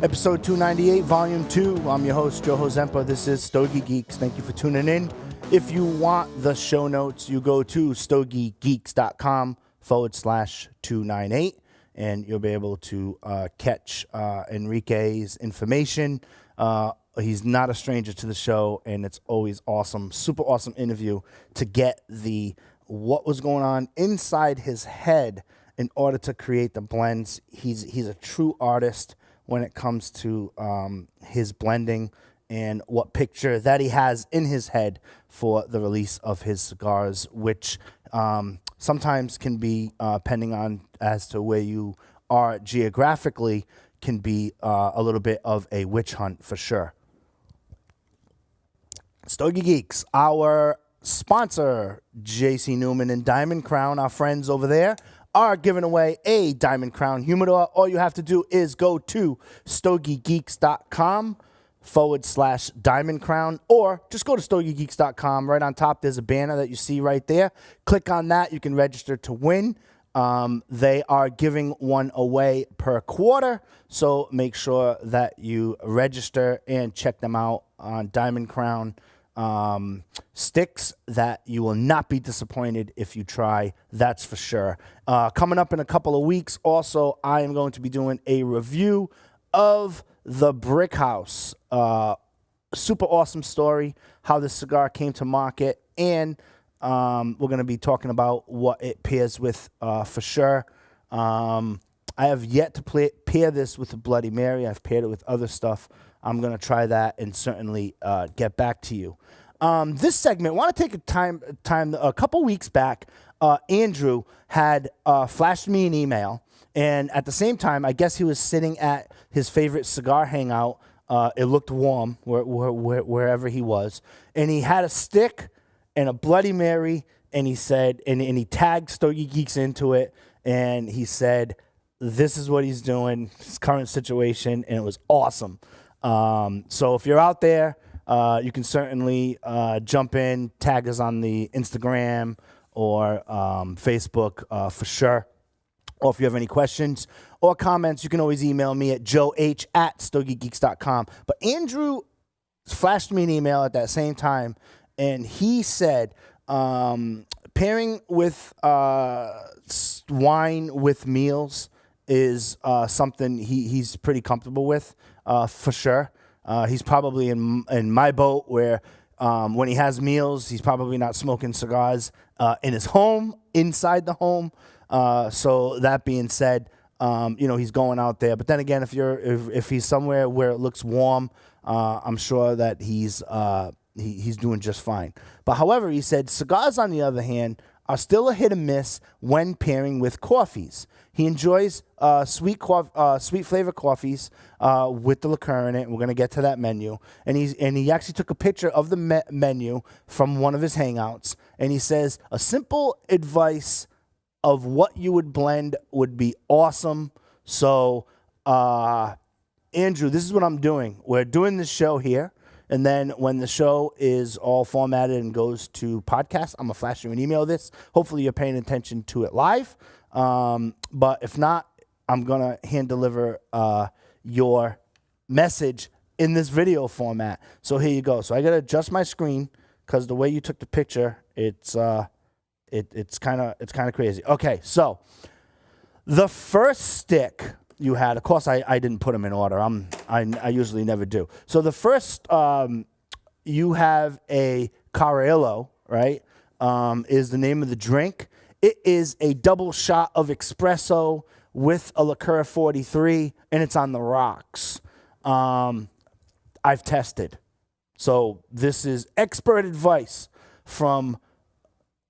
Episode 298, Volume 2. I'm your host, Joe Hozempa. This is Stogie Geeks. Thank you for tuning in. If you want the show notes, you go to stogiegeeks.com/298, and you'll be able to catch Enrique's information. He's not a stranger to the show, and it's always awesome, super awesome interview to get what was going on inside his head in order to create the blends. He's a true artist when it comes to his blending and what picture that he has in his head for the release of his cigars, which sometimes can be, depending on as to where you are geographically, can be a little bit of a witch hunt for sure. Stogie Geeks, our sponsor, JC Newman and Diamond Crown, our friends over there, are giving away a Diamond Crown humidor. All you have to do is go to stogiegeeks.com/Diamond Crown, or just go to stogiegeeks.com. Right on top, there's a banner that you see right there. Click on that. You can register to win. They are giving one away per quarter, so make sure that you register and check them out on Diamond Crown. Sticks that you will not be disappointed if you try, that's for sure. Coming up in a couple of weeks, also, I am going to be doing a review of the Brick House. Super awesome story, how this cigar came to market, and we're going to be talking about what it pairs with for sure. I have yet to pair this with a Bloody Mary. I've paired it with other stuff. I'm going to try that and certainly get back to you. This segment, I want to take a time. A couple weeks back, Andrew had flashed me an email, and at the same time, I guess he was sitting at his favorite cigar hangout. It looked warm wherever he was, and he had a stick and a Bloody Mary, and he said, and he tagged Stogie Geeks into it, and he said, this is what he's doing, his current situation, and it was awesome. So if you're out there, you can certainly jump in, tag us on the Instagram or Facebook for sure. Or if you have any questions or comments, you can always email me at joeh@stogiegeeks.com. But Andrew flashed me an email at that same time, and he said pairing with wine with meals is something he's pretty comfortable with for sure. He's probably in my boat where when he has meals, he's probably not smoking cigars in his home, inside the home. So that being said, he's going out there. But then again, if he's somewhere where it looks warm, I'm sure that he's doing just fine. But however, he said cigars, on the other hand, are still a hit and miss when pairing with coffees. He enjoys sweet flavor coffees with the liqueur in it. We're going to get to that menu. And he actually took a picture of the menu from one of his hangouts. And he says, a simple advice of what you would blend would be awesome. So, Andrew, this is what I'm doing. We're doing this show here. And then when the show is all formatted and goes to podcast, I'm going to flash you an email of this. Hopefully you're paying attention to it live. But if not, I'm going to hand deliver your message in this video format. So here you go. So I got to adjust my screen because the way you took the picture, it's kind of crazy. Okay, so the first stick you had, of course, I didn't put them in order. I usually never do. So the first, you have a Carrillo, right? Is the name of the drink. It is a double shot of espresso with a liqueur 43, and it's on the rocks. I've tested. So this is expert advice from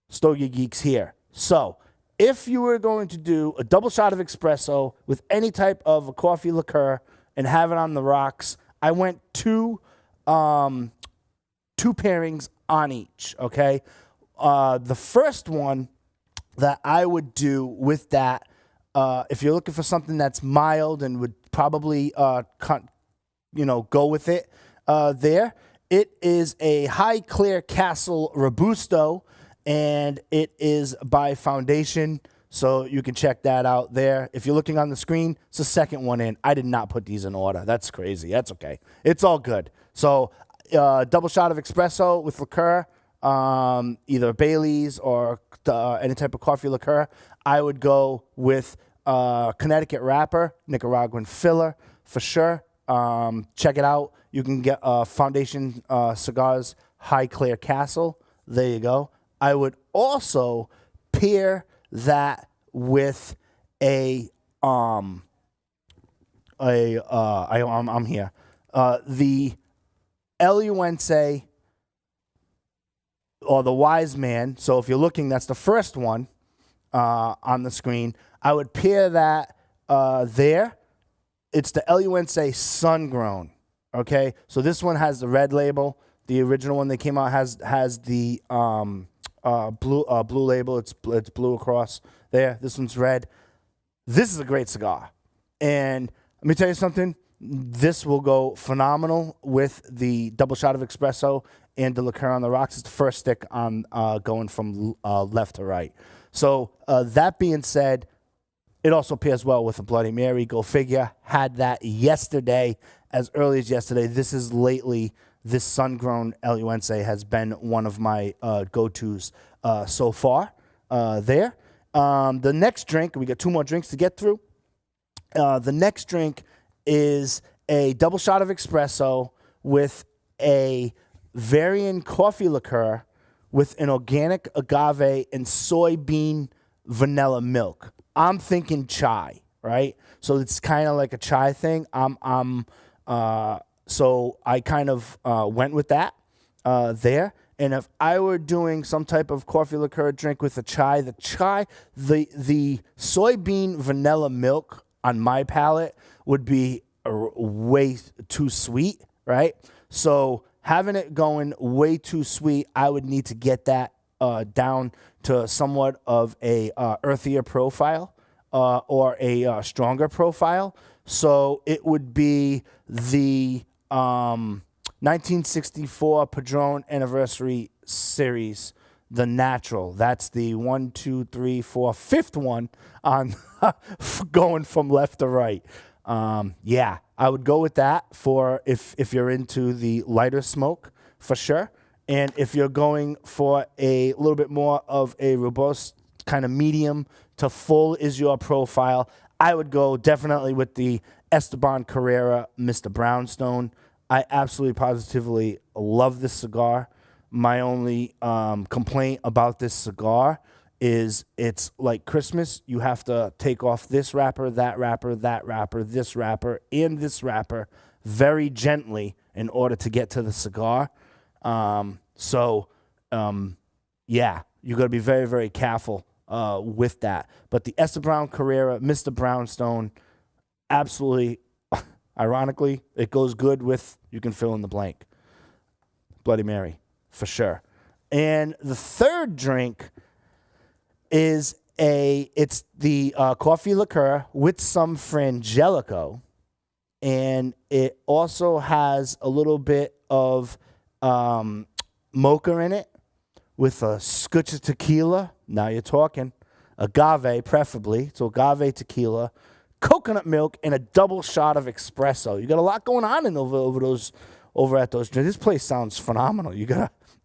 Stogie Geeks here. So if you were going to do a double shot of espresso with any type of a coffee liqueur and have it on the rocks, I went two pairings on each, okay? The first one that I would do with that, if you're looking for something that's mild and would probably go with it there, it is a High Clear Castle Robusto, and it is by Foundation. So you can check that out there. If you're looking on the screen, it's the second one in. I did not put these in order. That's crazy. That's okay. It's all good. So double shot of espresso with liqueur, either Bailey's or any type of coffee liqueur. I would go with Connecticut wrapper, Nicaraguan filler for sure. Check it out. You can get Foundation Cigars High Clear Castle. There you go. I would also pair that with I'm here. The Eluense or the Wise Man. So if you're looking, that's the first one on the screen. I would pair that there. It's the Eluense Sun Grown. Okay, so this one has the red label. The original one that came out has the blue label. It's blue across there. This one's red. This is a great cigar, and let me tell you something. This will go phenomenal with the double shot of espresso and the liqueur on the rocks. It's the first stick on going from left to right. So that being said, it also pairs well with a Bloody Mary. Go figure. Had that yesterday, as early as yesterday. This is lately. This sun-grown Eluense has been one of my go-tos so far there. The next drink, we got two more drinks to get through. The next drink is a double shot of espresso with a Varian coffee liqueur with an organic agave and soybean vanilla milk. I'm thinking chai, right? So it's kind of like a chai thing. So I kind of went with that there. And if I were doing some type of coffee liqueur drink with the soybean vanilla milk on my palate would be way too sweet, right? So having it going way too sweet, I would need to get that down to somewhat of a earthier profile or a stronger profile. So it would be the 1964 Padron Anniversary Series, the natural. That's the 1, 2, 3, 4, fifth one on going from left to right. Yeah, I would go with that for if you're into the lighter smoke for sure. And if you're going for a little bit more of a robust kind of medium to full is your profile, I would go definitely with the Esteban Carrera Mr. Brownstone. I absolutely positively love this cigar. My only complaint about this cigar is it's like Christmas. You have to take off this wrapper, that wrapper, that wrapper, this wrapper, and this wrapper very gently in order to get to the cigar. Yeah, you got to be very, very careful with that. But the Esteban Carrera Mr. Brownstone, absolutely, ironically, it goes good with, you can fill in the blank, Bloody Mary, for sure. And the third drink is it's the coffee liqueur with some Frangelico, and it also has a little bit of mocha in it with a scotch of tequila. Now you're talking. Agave, preferably. So agave tequila, coconut milk, and a double shot of espresso. You got a lot going on over at those. This place sounds phenomenal.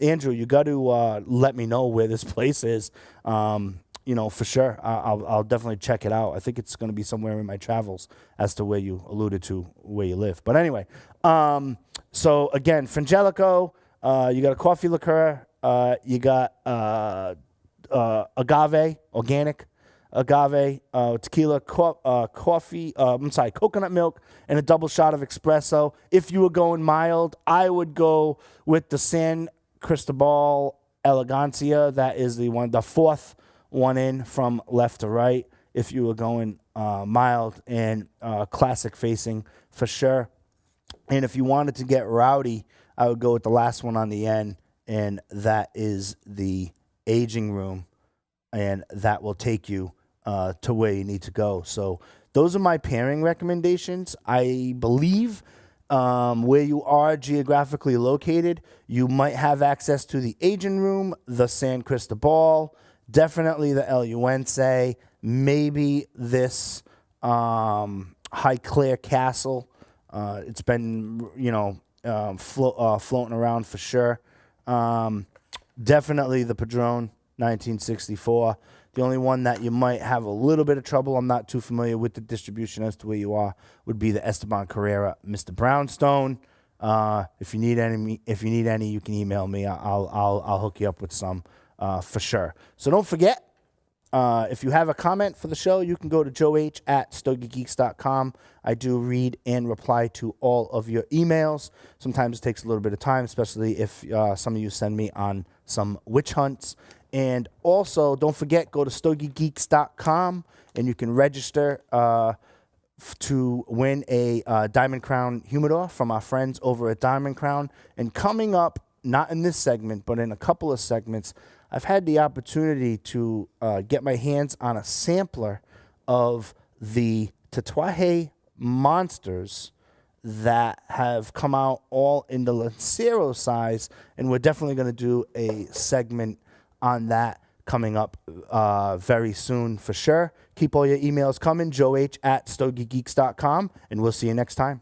Andrew, you got to let me know where this place is. For sure. I'll definitely check it out. I think it's going to be somewhere in my travels as to where you alluded to where you live. But anyway, so again, Frangelico, you got a coffee liqueur, you got agave, organic agave, tequila, coconut milk, and a double shot of espresso. If you were going mild, I would go with the San Cristobal Elegancia. That is the fourth one in from left to right. If you were going mild and classic facing, for sure. And if you wanted to get rowdy, I would go with the last one on the end, and that is the aging room, and that will take you to where you need to go. So those are my pairing recommendations. I believe where you are geographically located, you might have access to the aging room, the San Cristobal, definitely the Eluense, maybe this Highclere Castle. It's been, floating around for sure. Definitely the Padron 1964. The only one that you might have a little bit of trouble, I'm not too familiar with the distribution as to where you are, would be the Esteban Carrera Mr. Brownstone. If you need any, you can email me. I'll hook you up with some for sure. So don't forget, if you have a comment for the show, you can go to joeh@stogiegeeks.com. I do read and reply to all of your emails. Sometimes it takes a little bit of time, especially if some of you send me on some witch hunts. And also, don't forget, go to stogiegeeks.com and you can register to win a Diamond Crown humidor from our friends over at Diamond Crown. And coming up, not in this segment, but in a couple of segments, I've had the opportunity to get my hands on a sampler of the Tatuaje Monsters that have come out all in the Lancero size, and we're definitely going to do a segment on that coming up very soon for sure. Keep all your emails coming, joeh@stogiegeeks.com, and we'll see you next time.